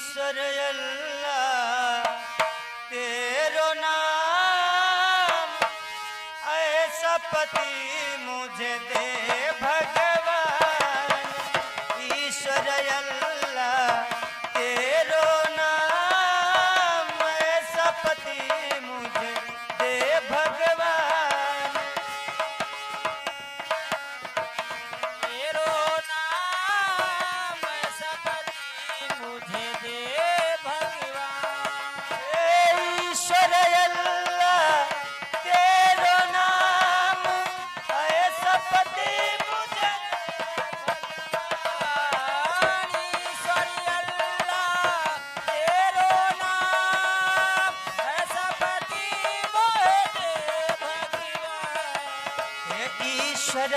ईश्वर अल्लाह तेरो नाम, ऐसा पति मुझे दे भगवान। ईश्वर अल्लाह तेरो नाम, ऐसा पति मुझे दे भगवान। तेरो नाम ऐसा पति मुझे दे भगवान। ईश्वर अल्लाह तेरो नाम, ऐसा पति मुझे भगवान। ईश्वर अल्लाह तेरो नाम ऐसा पति मुझे दे भगवान। ईश्वर